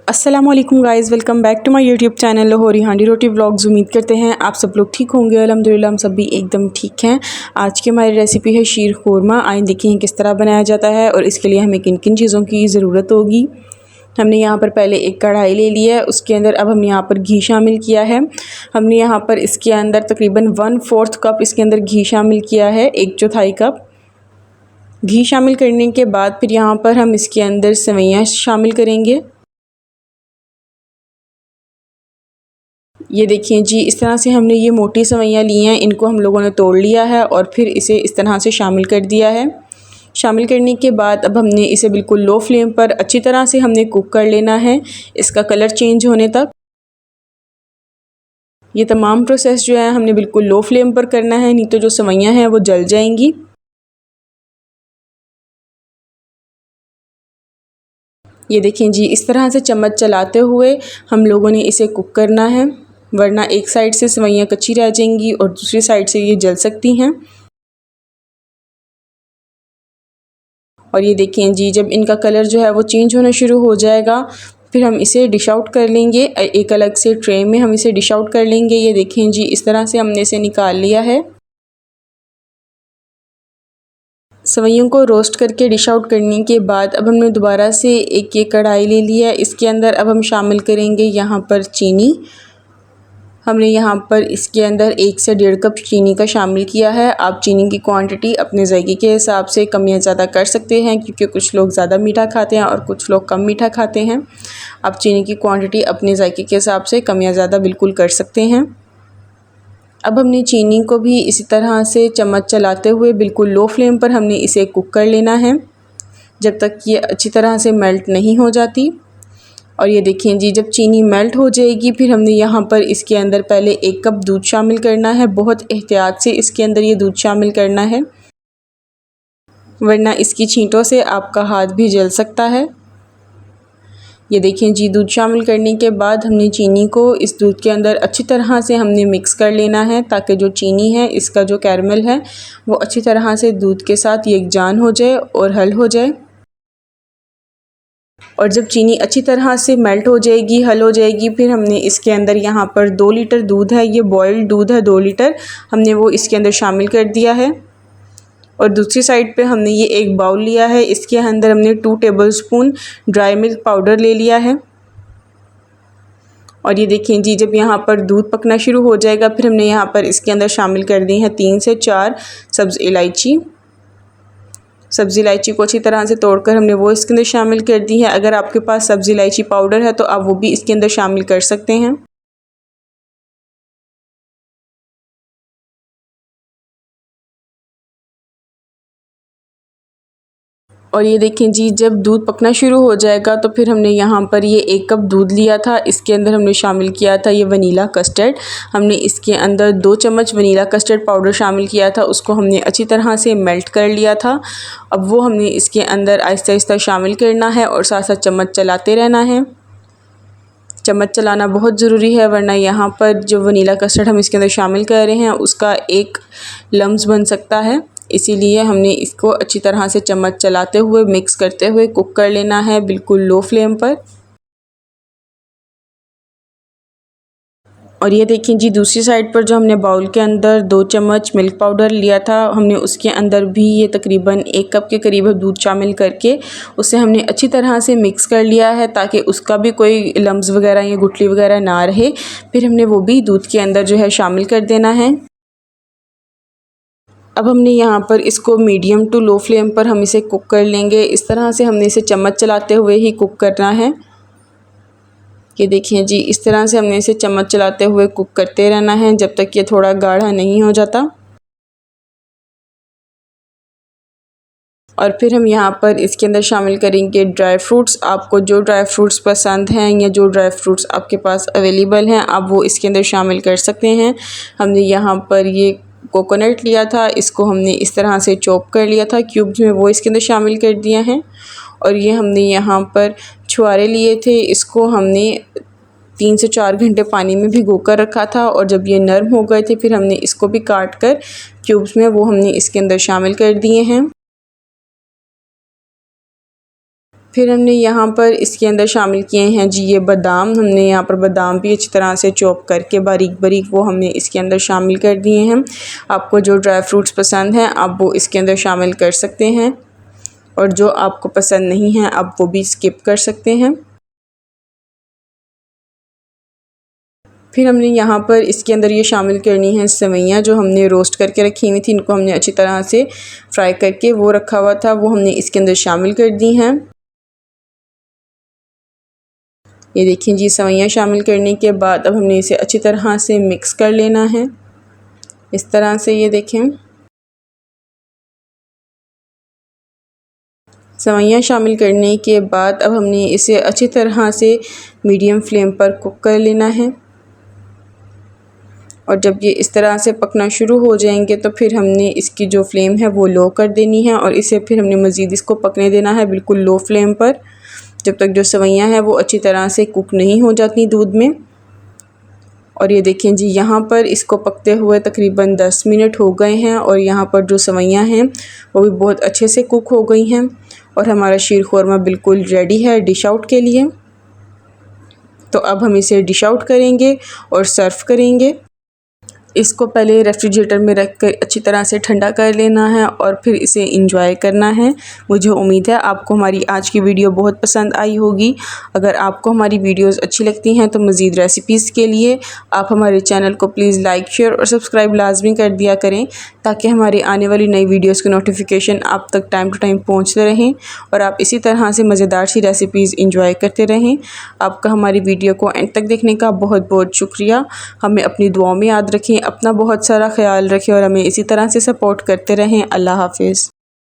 अस्सलाम वालेकुम guys, welcome back to my YouTube channel Lahori Handi Roti vlogs. उम्मीद करते हैं आप सब लोग ठीक होंगे। अल्हम्दुलिल्लाह हम सब भी एकदम ठीक हैं। आज की हमारी रेसिपी है शीर खुरमा। आइए देखें किस तरह बनाया जाता है और इसके लिए हमें किन किन चीज़ों की ज़रूरत होगी। हमने यहाँ पर पहले एक कढ़ाई ले लिया है, उसके अंदर अब हमने यहाँ पर घी शामिल किया है। हमने यहाँ पर इसके अंदर तकरीबन 1/4 कप इसके अंदर घी शामिल किया है, 1/4 कप घी शामिल करने के बाद फिर यहाँ पर हम इसके अंदर सेवइयाँ शामिल करेंगे। ये देखिए जी, इस तरह से हमने ये मोटी सेवइयाँ ली हैं, इनको हम लोगों ने तोड़ लिया है और फिर इसे इस तरह से शामिल कर दिया है। शामिल करने के बाद अब हमने इसे बिल्कुल लो फ्लेम पर अच्छी तरह से हमने कुक कर लेना है, इसका कलर चेंज होने तक। ये तमाम प्रोसेस जो है हमने बिल्कुल लो फ्लेम पर करना है, नहीं तो जो सेवइयाँ हैं वो जल जाएंगी। ये देखें जी, इस तरह से चम्मच चलाते हुए हम लोगों ने इसे कुक करना है, वरना एक साइड से सेवइयाँ कच्ची रह जाएंगी और दूसरी साइड से ये जल सकती हैं। और ये देखें जी, जब इनका कलर जो है वो चेंज होना शुरू हो जाएगा फिर हम इसे डिश आउट कर लेंगे। एक अलग से ट्रे में हम इसे डिश आउट कर लेंगे। ये देखें जी, इस तरह से हमने इसे निकाल लिया है। सेवइयों को रोस्ट करके डिश आउट करने के बाद अब हमने दोबारा से एक ये कढ़ाई ले लिया है। इसके अंदर अब हम शामिल करेंगे यहाँ पर चीनी। हमने यहाँ पर इसके अंदर 1 से 1.5 कप चीनी का शामिल किया है। आप चीनी की क्वांटिटी अपने जायके के हिसाब से कम या ज़्यादा कर सकते हैं, क्योंकि कुछ लोग ज़्यादा मीठा खाते हैं और कुछ लोग कम मीठा खाते हैं। आप चीनी की क्वांटिटी अपने जायके के हिसाब से कम या ज़्यादा बिल्कुल कर सकते हैं। अब हमने चीनी को भी इसी तरह से चम्मच चलाते हुए बिल्कुल लो फ्लेम पर हमने इसे कुक कर लेना है, जब तक ये अच्छी तरह से मेल्ट नहीं हो जाती। और ये देखें जी, जब चीनी मेल्ट हो जाएगी फिर हमने यहाँ पर इसके अंदर पहले 1 कप दूध शामिल करना है। बहुत एहतियात से इसके अंदर ये दूध शामिल करना है, वरना इसकी छींटों से आपका हाथ भी जल सकता है। ये देखें जी, दूध शामिल करने के बाद हमने चीनी को इस दूध के अंदर अच्छी तरह से हमने मिक्स कर लेना है, ताकि जो चीनी है इसका जो कैरमल है वो अच्छी तरह से दूध के साथ यकजान हो जाए और हल हो जाए। और जब चीनी अच्छी तरह से मेल्ट हो जाएगी, हल हो जाएगी, फिर हमने इसके अंदर यहाँ पर 2 लीटर दूध है, ये बॉइल्ड दूध है 2 लीटर, हमने वो इसके अंदर शामिल कर दिया है। और दूसरी साइड पे हमने ये एक बाउल लिया है, इसके अंदर हमने 2 टेबलस्पून ड्राई मिल्क पाउडर ले लिया है। और ये देखें जी, जब यहाँ पर दूध पकना शुरू हो जाएगा फिर हमने यहाँ पर इसके अंदर शामिल कर दी हैं 3 से 4 सब्ज़ इलायची। सब्ज़ी इलायची को अच्छी तरह से तोड़कर हमने वो इसके अंदर शामिल कर दी है। अगर आपके पास सब्ज़ी इलायची पाउडर है तो आप वो भी इसके अंदर शामिल कर सकते हैं। और ये देखें जी, जब दूध पकना शुरू हो जाएगा तो फिर हमने यहाँ पर ये 1 कप दूध लिया था, इसके अंदर हमने शामिल किया था ये वनीला कस्टर्ड। हमने इसके अंदर 2 चम्मच वनीला कस्टर्ड पाउडर शामिल किया था, उसको हमने अच्छी तरह से मेल्ट कर लिया था। अब वो हमने इसके अंदर आहिस्ता आहिस्ता शामिल करना है और साथ साथ चम्मच चलाते रहना है। चम्मच चलाना बहुत ज़रूरी है, वरना यहाँ पर जो वनीला कस्टर्ड हम इसके अंदर शामिल कर रहे हैं उसका एक लम्स बन सकता है। इसीलिए हमने इसको अच्छी तरह से चम्मच चलाते हुए मिक्स करते हुए कुक कर लेना है, बिल्कुल लो फ्लेम पर। और ये देखें जी, दूसरी साइड पर जो हमने बाउल के अंदर 2 चम्मच मिल्क पाउडर लिया था, हमने उसके अंदर भी ये तकरीबन 1 कप के करीब दूध शामिल करके उसे हमने अच्छी तरह से मिक्स कर लिया है, ताकि उसका भी कोई लम्स वगैरह या गुठली वगैरह ना रहे। फिर हमने वो भी दूध के अंदर जो है शामिल कर देना है। अब हमने यहाँ पर इसको मीडियम टू लो फ्लेम पर हम इसे कुक कर लेंगे। इस तरह से हमने इसे चम्मच चलाते हुए ही कुक करना है। ये देखिए जी, इस तरह से हमने इसे चम्मच चलाते हुए कुक करते रहना है जब तक ये थोड़ा गाढ़ा नहीं हो जाता। और फिर हम यहाँ पर इसके अंदर शामिल करेंगे ड्राई फ्रूट्स। आपको जो ड्राई फ्रूट्स पसंद हैं या जो ड्राई फ्रूट्स आपके पास अवेलेबल हैं आप वो इसके अंदर शामिल कर सकते हैं। हमने यहाँ पर ये कोकोनट लिया था, इसको हमने इस तरह से चॉप कर लिया था क्यूब्स में, वो इसके अंदर शामिल कर दिया है। और ये हमने यहाँ पर छुआरे लिए थे, इसको हमने 3 से 4 घंटे पानी में भिगो कर रखा था और जब ये नरम हो गए थे फिर हमने इसको भी काट कर क्यूब्स में वो हमने इसके अंदर शामिल कर दिए हैं। फिर हमने यहाँ पर इसके अंदर शामिल किए हैं जी ये बादाम। हमने यहाँ पर बादाम भी अच्छी तरह से चॉप करके बारीक बारीक वो हमने इसके अंदर शामिल कर दिए हैं। आपको जो ड्राई फ्रूट्स पसंद हैं आप वो इसके अंदर शामिल कर सकते हैं, और जो आपको पसंद नहीं है आप वो भी स्किप कर सकते हैं। फिर हमने यहाँ पर इसके अंदर ये शामिल करनी है सेवइयाँ, जो हमने रोस्ट करके रखी हुई थी। इनको हमने अच्छी तरह से फ्राई करके वो रखा हुआ था, वो हमने इसके अंदर शामिल कर दी हैं। ये देखिए जी, सेवइयाँ शामिल करने के बाद अब हमने इसे अच्छी तरह से मिक्स कर लेना है इस तरह से। ये देखें, सेवइयाँ शामिल करने के बाद अब हमने इसे अच्छी तरह से मीडियम फ्लेम पर कुक कर लेना है, और जब ये इस तरह से पकना शुरू हो जाएंगे तो फिर हमने इसकी जो फ्लेम है वो लो कर देनी है, और इसे फिर हमने मज़ीद इसको पकने देना है बिल्कुल लो फ्लेम पर, जब तक जो सेवइयाँ हैं वो अच्छी तरह से कुक नहीं हो जाती दूध में। और ये देखें जी, यहाँ पर इसको पकते हुए तकरीबन 10 मिनट हो गए हैं, और यहाँ पर जो सेवइयाँ हैं वो भी बहुत अच्छे से कुक हो गई हैं, और हमारा शीर खुरमा बिल्कुल रेडी है डिश आउट के लिए। तो अब हम इसे डिश आउट करेंगे और सर्व करेंगे। इसको पहले रेफ्रिजरेटर में रख कर अच्छी तरह से ठंडा कर लेना है, और फिर इसे इंजॉय करना है। मुझे उम्मीद है आपको हमारी आज की वीडियो बहुत पसंद आई होगी। अगर आपको हमारी वीडियोस अच्छी लगती हैं तो मज़ीद रेसिपीज़ के लिए आप हमारे चैनल को प्लीज़ लाइक, शेयर और सब्सक्राइब लाजमी कर दिया करें, ताकि हमारी आने वाली नई वीडियोज़ की नोटिफिकेशन आप तक टाइम टू टाइम पहुँचते रहें, और आप इसी तरह से मज़ेदार सी रेसिपीज़ इंजॉय करते रहें। आपका हमारी वीडियो को एंड तक देखने का बहुत बहुत शुक्रिया। हमें अपनी दुआओं में याद रखें, अपना बहुत सारा ख्याल रखें, और हमें इसी तरह से सपोर्ट करते रहें। अल्लाह हाफ़िज़।